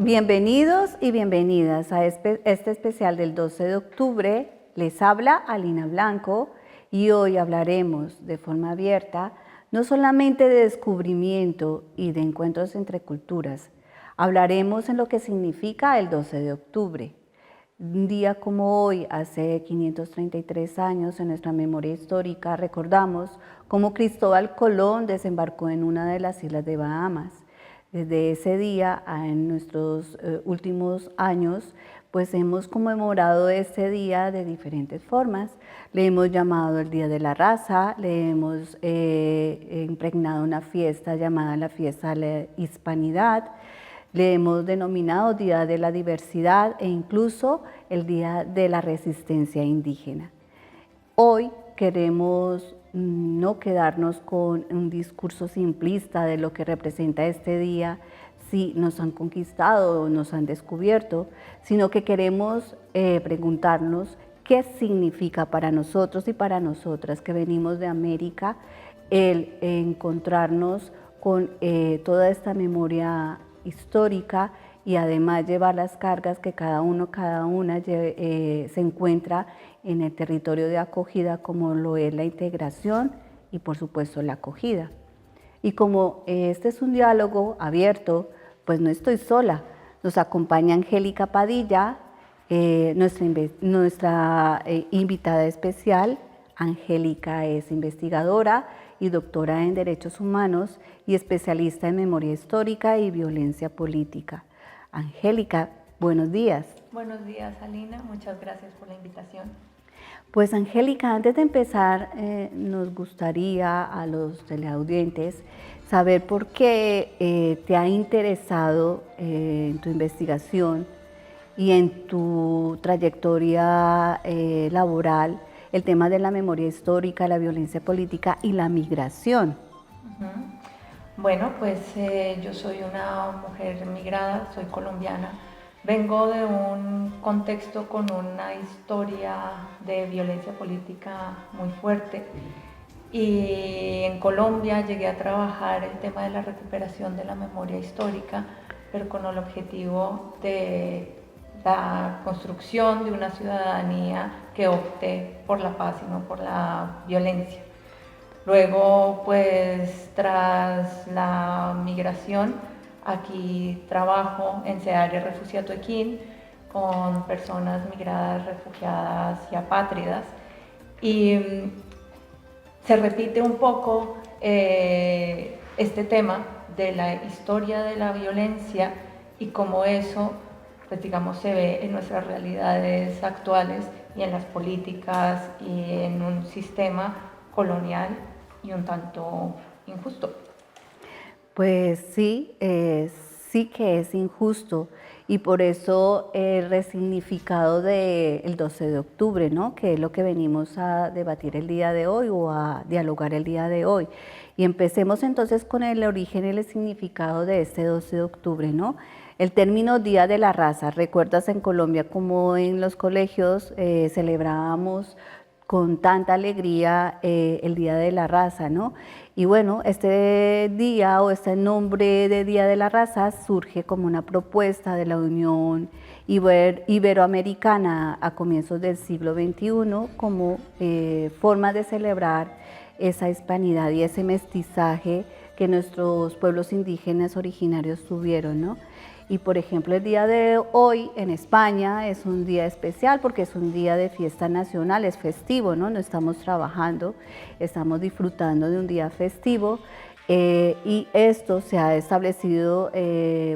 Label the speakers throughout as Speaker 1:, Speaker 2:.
Speaker 1: Bienvenidos y bienvenidas a este especial del 12 de octubre. Les habla Alina Blanco y hoy hablaremos de forma abierta no solamente de descubrimiento y de encuentros entre culturas, hablaremos en lo que significa el 12 de octubre. Un día como hoy, hace 533 años, en nuestra memoria histórica, recordamos cómo Cristóbal Colón desembarcó en una de las islas de Bahamas. Desde ese día, en nuestros últimos años, pues hemos conmemorado este día de diferentes formas. Le hemos llamado el Día de la Raza, le hemos impregnado una fiesta llamada la Fiesta de la Hispanidad, le hemos denominado Día de la Diversidad e incluso el Día de la Resistencia Indígena. Hoy queremos no quedarnos con un discurso simplista de lo que representa este día, si nos han conquistado o nos han descubierto, sino que queremos preguntarnos qué significa para nosotros y para nosotras que venimos de América el encontrarnos con toda esta memoria histórica y además llevar las cargas que cada uno, cada una se encuentra en el territorio de acogida, como lo es la integración y por supuesto la acogida. Y como este es un diálogo abierto, pues no estoy sola, nos acompaña Angélica Padilla, nuestra invitada especial. Angélica es investigadora y doctora en Derechos Humanos y especialista en memoria histórica y violencia política. Angélica, buenos días.
Speaker 2: Buenos días, Alina. Muchas gracias por la invitación.
Speaker 1: Pues Angélica, antes de empezar, nos gustaría a los teleaudientes saber por qué te ha interesado en tu investigación y en tu trayectoria laboral el tema de la memoria histórica, la violencia política y la migración.
Speaker 2: Bueno, pues yo soy una mujer migrada, soy colombiana. Vengo de un contexto con una historia de violencia política muy fuerte y en Colombia llegué a trabajar el tema de la recuperación de la memoria histórica, pero con el objetivo de la construcción de una ciudadanía que opte por la paz y no por la violencia. Luego, pues tras la migración, aquí trabajo en CEDARE Refugiato Equín con personas migradas, refugiadas y apátridas. Y se repite un poco este tema de la historia de la violencia y cómo eso, pues digamos, se ve en nuestras realidades actuales y en las políticas y en un sistema colonial y un tanto injusto.
Speaker 1: Pues sí, sí que es injusto y por eso el resignificado del 12 de octubre, ¿no? Que es lo que venimos a debatir el día de hoy o a dialogar el día de hoy. Y empecemos entonces con el origen y el significado de este 12 de octubre, ¿no? El término Día de la Raza, ¿recuerdas en Colombia como en los colegios celebrábamos con tanta alegría el Día de la Raza, ¿no? Y bueno, este día o este nombre de Día de la Raza surge como una propuesta de la Unión Iberoamericana a comienzos del siglo XXI como forma de celebrar esa hispanidad y ese mestizaje que nuestros pueblos indígenas originarios tuvieron, ¿no? Y por ejemplo, el día de hoy en España es un día especial porque es un día de fiesta nacional, es festivo, ¿no? No estamos trabajando, estamos disfrutando de un día festivo y esto se ha establecido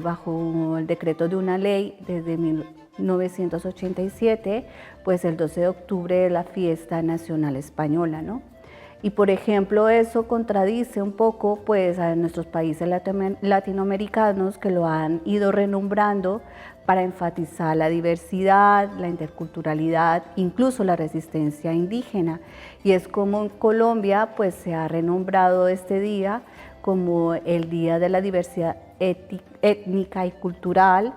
Speaker 1: bajo el decreto de una ley desde 1987, pues el 12 de octubre es la fiesta nacional española, ¿no? Y por ejemplo eso contradice un poco pues a nuestros países latinoamericanos que lo han ido renombrando para enfatizar la diversidad, la interculturalidad, incluso la resistencia indígena. Y es como en Colombia pues se ha renombrado este día como el Día de la Diversidad Étnica y Cultural.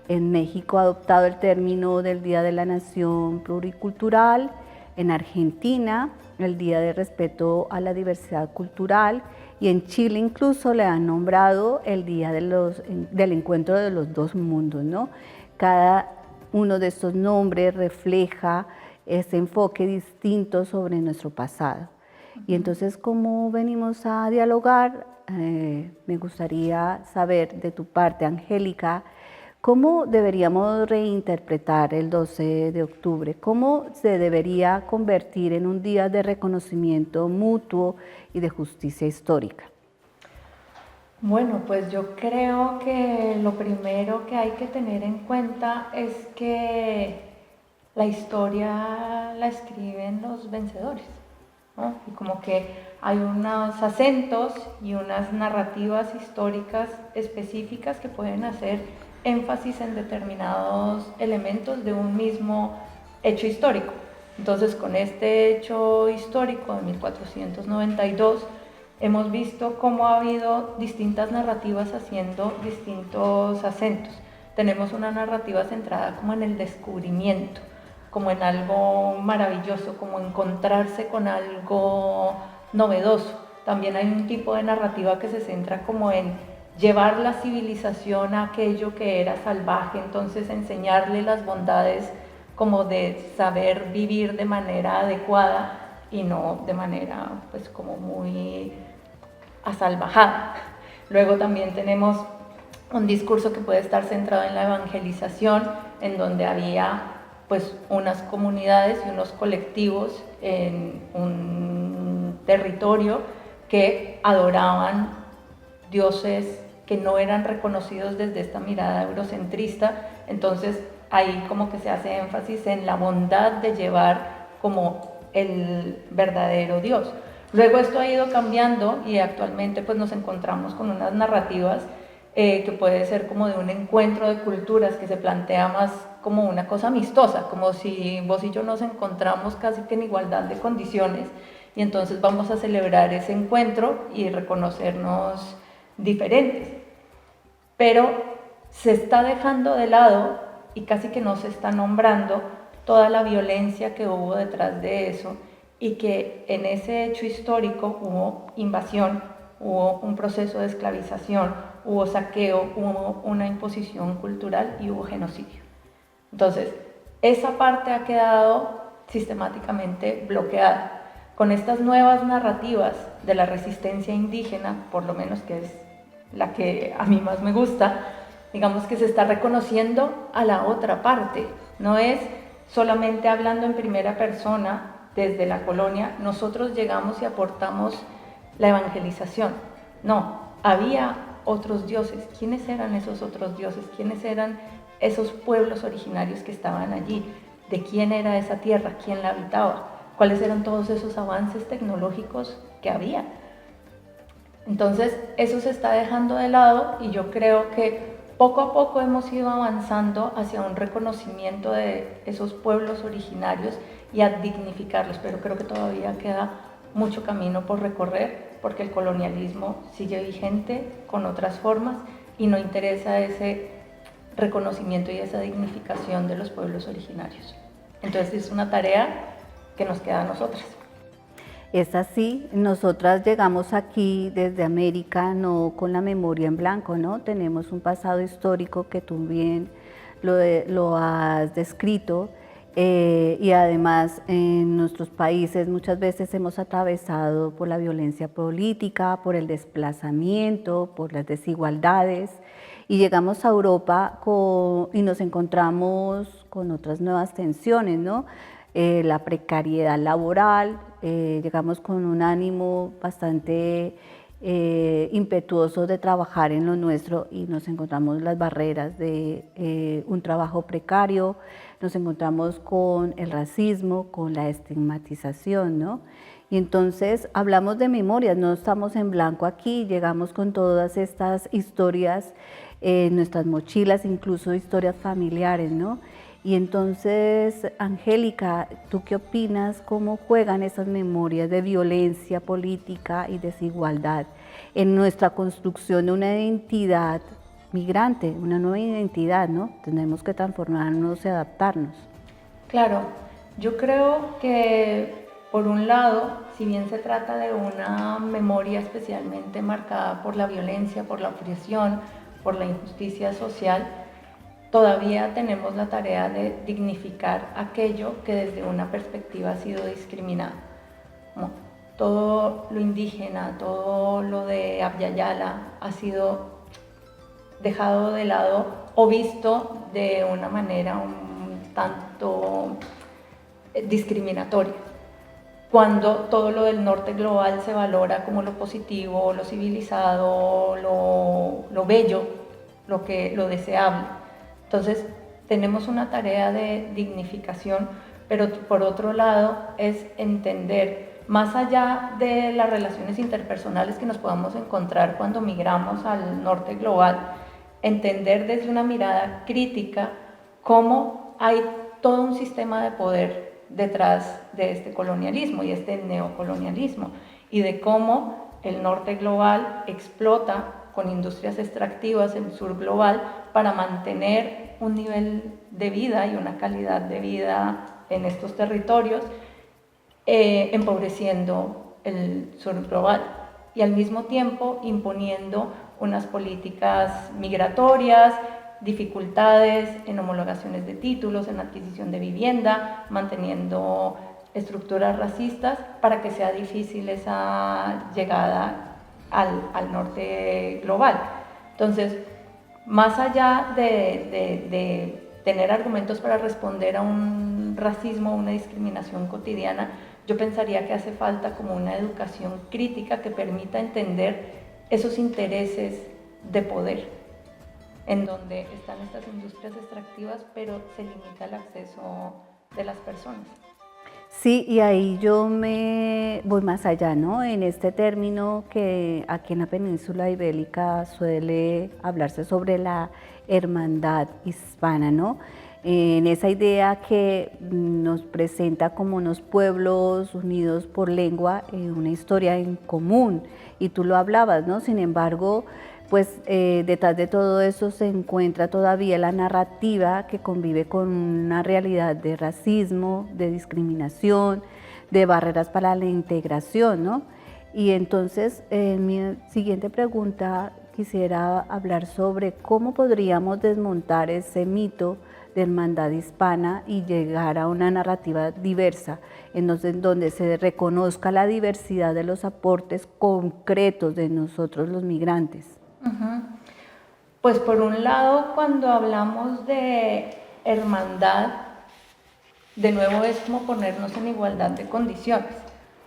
Speaker 1: En México ha adoptado el término del Día de la Nación Pluricultural. En Argentina el Día de Respeto a la Diversidad Cultural, y en Chile incluso le han nombrado el Día del Encuentro de los Dos Mundos, ¿no? Cada uno de estos nombres refleja ese enfoque distinto sobre nuestro pasado. Y entonces, ¿cómo venimos a dialogar? Me gustaría saber de tu parte, Angélica, ¿cómo deberíamos reinterpretar el 12 de octubre? ¿Cómo se debería convertir en un día de reconocimiento mutuo y de justicia histórica?
Speaker 2: Bueno, pues yo creo que lo primero que hay que tener en cuenta es que la historia la escriben los vencedores, ¿no? Y como que hay unos acentos y unas narrativas históricas específicas que pueden hacer énfasis en determinados elementos de un mismo hecho histórico. Entonces, con este hecho histórico de 1492, hemos visto cómo ha habido distintas narrativas haciendo distintos acentos. Tenemos una narrativa centrada como en el descubrimiento, como en algo maravilloso, como encontrarse con algo novedoso. También hay un tipo de narrativa que se centra como en llevar la civilización a aquello que era salvaje, entonces enseñarle las bondades como de saber vivir de manera adecuada y no de manera pues como muy asalvajada. Luego también tenemos un discurso que puede estar centrado en la evangelización, en donde había pues unas comunidades y unos colectivos en un territorio que adoraban dioses que no eran reconocidos desde esta mirada eurocentrista. Entonces ahí como que se hace énfasis en la bondad de llevar como el verdadero Dios. Luego esto ha ido cambiando y actualmente pues nos encontramos con unas narrativas que puede ser como de un encuentro de culturas que se plantea más como una cosa amistosa, como si vos y yo nos encontramos casi que en igualdad de condiciones y entonces vamos a celebrar ese encuentro y reconocernos diferentes. Pero se está dejando de lado y casi que no se está nombrando toda la violencia que hubo detrás de eso y que en ese hecho histórico hubo invasión, hubo un proceso de esclavización, hubo saqueo, hubo una imposición cultural y hubo genocidio. Entonces, esa parte ha quedado sistemáticamente bloqueada. Con estas nuevas narrativas de la resistencia indígena, por lo menos que es la que a mí más me gusta, digamos que se está reconociendo a la otra parte. No es solamente hablando en primera persona desde la colonia, nosotros llegamos y aportamos la evangelización. No, había otros dioses. ¿Quiénes eran esos otros dioses? ¿Quiénes eran esos pueblos originarios que estaban allí? ¿De quién era esa tierra? ¿Quién la habitaba? ¿Cuáles eran todos esos avances tecnológicos que había? Entonces, eso se está dejando de lado y yo creo que poco a poco hemos ido avanzando hacia un reconocimiento de esos pueblos originarios y a dignificarlos, pero creo que todavía queda mucho camino por recorrer porque el colonialismo sigue vigente con otras formas y no interesa ese reconocimiento y esa dignificación de los pueblos originarios. Entonces es una tarea que nos queda a nosotras.
Speaker 1: Es así, nosotras llegamos aquí desde América no con la memoria en blanco, ¿no? Tenemos un pasado histórico que tú bien lo has descrito y además en nuestros países muchas veces hemos atravesado por la violencia política, por el desplazamiento, por las desigualdades y llegamos a Europa y nos encontramos con otras nuevas tensiones, ¿no? La precariedad laboral, llegamos con un ánimo bastante impetuoso de trabajar en lo nuestro y nos encontramos las barreras de un trabajo precario, nos encontramos con el racismo, con la estigmatización, ¿no? Y entonces hablamos de memorias, no estamos en blanco aquí, llegamos con todas estas historias, nuestras mochilas, incluso historias familiares, ¿no? Y entonces, Angélica, ¿tú qué opinas? ¿Cómo juegan esas memorias de violencia política y desigualdad en nuestra construcción de una identidad migrante, una nueva identidad, ¿no? Tenemos que transformarnos y adaptarnos.
Speaker 2: Claro, yo creo que por un lado, si bien se trata de una memoria especialmente marcada por la violencia, por la opresión, por la injusticia social, todavía tenemos la tarea de dignificar aquello que desde una perspectiva ha sido discriminado. Como todo lo indígena, todo lo de Abya Yala ha sido dejado de lado o visto de una manera un tanto discriminatoria, cuando todo lo del norte global se valora como lo positivo, lo civilizado, lo bello, lo deseable. Entonces, tenemos una tarea de dignificación, pero por otro lado es entender, más allá de las relaciones interpersonales que nos podamos encontrar cuando migramos al norte global, entender desde una mirada crítica cómo hay todo un sistema de poder detrás de este colonialismo y este neocolonialismo, y de cómo el norte global explota con industrias extractivas el sur global para mantener un nivel de vida y una calidad de vida en estos territorios, empobreciendo el sur global y al mismo tiempo imponiendo unas políticas migratorias, dificultades en homologaciones de títulos, en adquisición de vivienda, manteniendo estructuras racistas para que sea difícil esa llegada al norte global. Entonces, más allá de tener argumentos para responder a un racismo o una discriminación cotidiana, yo pensaría que hace falta como una educación crítica que permita entender esos intereses de poder, en donde están estas industrias extractivas, pero se limita el acceso de las personas.
Speaker 1: Sí, y ahí yo me voy más allá, ¿no? En este término que aquí en la península ibérica suele hablarse sobre la hermandad hispana, ¿no? En esa idea que nos presenta como unos pueblos unidos por lengua, una historia en común, y tú lo hablabas, ¿no? Sin embargo, pues detrás de todo eso se encuentra todavía la narrativa que convive con una realidad de racismo, de discriminación, de barreras para la integración, ¿no? Y entonces, en mi siguiente pregunta quisiera hablar sobre cómo podríamos desmontar ese mito de hermandad hispana y llegar a una narrativa diversa, donde se reconozca la diversidad de los aportes concretos de nosotros los migrantes.
Speaker 2: Pues por un lado, cuando hablamos de hermandad, de nuevo es como ponernos en igualdad de condiciones.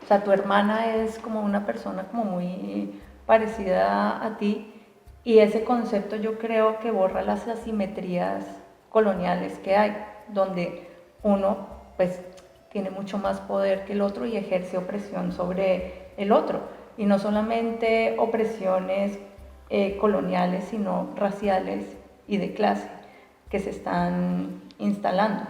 Speaker 2: O sea, tu hermana es como una persona como muy parecida a ti, y ese concepto yo creo que borra las asimetrías coloniales que hay, donde uno pues tiene mucho más poder que el otro y ejerce opresión sobre el otro, y no solamente opresiones coloniales, sino raciales y de clase que se están instalando.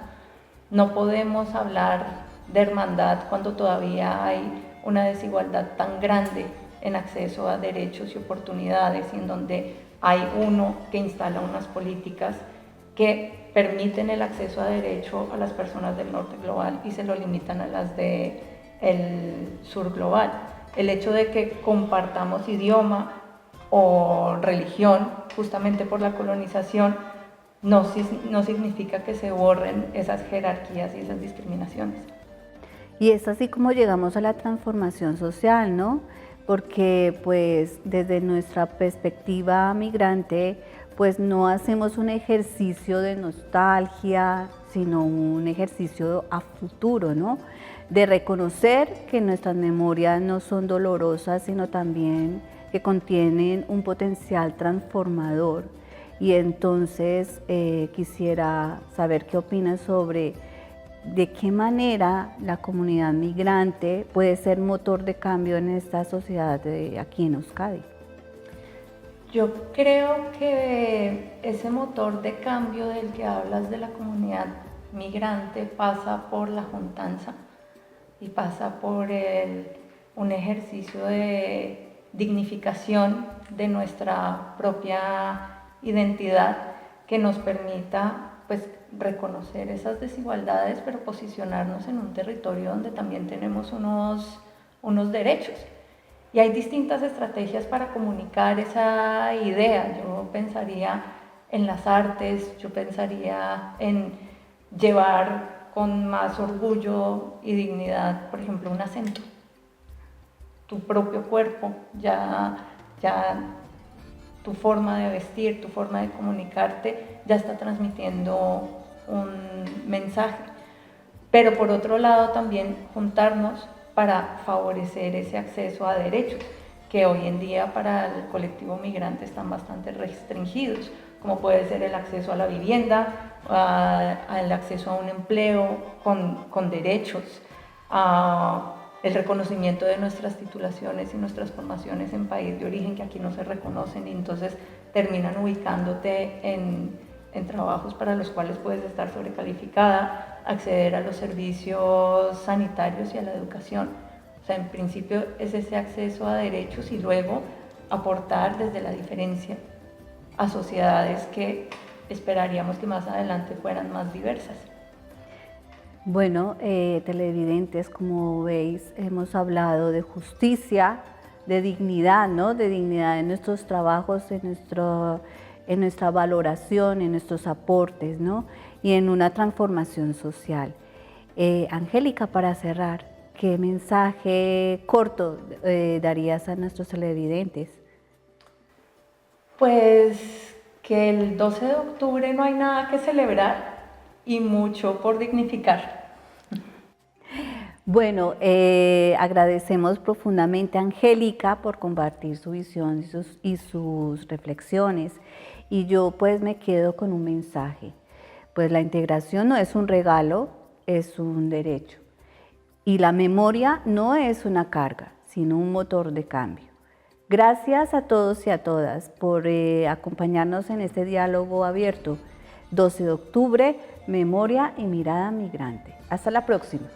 Speaker 2: No podemos hablar de hermandad cuando todavía hay una desigualdad tan grande en acceso a derechos y oportunidades, y en donde hay uno que instala unas políticas que permiten el acceso a derecho a las personas del norte global y se lo limitan a las del sur global. El hecho de que compartamos idioma o religión, justamente por la colonización, no significa que se borren esas jerarquías y esas discriminaciones.
Speaker 1: Y es así como llegamos a la transformación social, ¿no? Porque pues desde nuestra perspectiva migrante, pues no hacemos un ejercicio de nostalgia, sino un ejercicio a futuro, ¿no? De reconocer que nuestras memorias no son dolorosas, sino también que contienen un potencial transformador. Y entonces quisiera saber qué opinas sobre de qué manera la comunidad migrante puede ser motor de cambio en esta sociedad de aquí en Euskadi.
Speaker 2: Yo creo que ese motor de cambio del que hablas de la comunidad migrante pasa por la juntanza y pasa por un ejercicio de dignificación de nuestra propia identidad que nos permita pues reconocer esas desigualdades, pero posicionarnos en un territorio donde también tenemos unos derechos. Y hay distintas estrategias para comunicar esa idea. Yo pensaría en las artes, yo pensaría en llevar con más orgullo y dignidad, por ejemplo, un acento. Tu propio cuerpo, ya tu forma de vestir, tu forma de comunicarte, ya está transmitiendo un mensaje. Pero por otro lado también juntarnos para favorecer ese acceso a derechos que hoy en día para el colectivo migrante están bastante restringidos, como puede ser el acceso a la vivienda, el acceso a un empleo con derechos, el reconocimiento de nuestras titulaciones y nuestras formaciones en país de origen que aquí no se reconocen y entonces terminan ubicándote en trabajos para los cuales puedes estar sobrecalificada, acceder a los servicios sanitarios y a la educación. O sea, en principio es ese acceso a derechos y luego aportar desde la diferencia a sociedades que esperaríamos que más adelante fueran más diversas.
Speaker 1: Bueno, televidentes, como veis, hemos hablado de justicia, de dignidad, ¿no? De dignidad en nuestros trabajos, en nuestra valoración, en nuestros aportes, ¿no? Y en una transformación social. Angélica, para cerrar, ¿qué mensaje corto darías a nuestros televidentes?
Speaker 2: Pues que el 12 de octubre no hay nada que celebrar y mucho por dignificar.
Speaker 1: Bueno, agradecemos profundamente a Angélica por compartir su visión y sus reflexiones. Y yo pues me quedo con un mensaje. Pues la integración no es un regalo, es un derecho. Y la memoria no es una carga, sino un motor de cambio. Gracias a todos y a todas por acompañarnos en este diálogo abierto. 12 de octubre, memoria y mirada migrante. Hasta la próxima.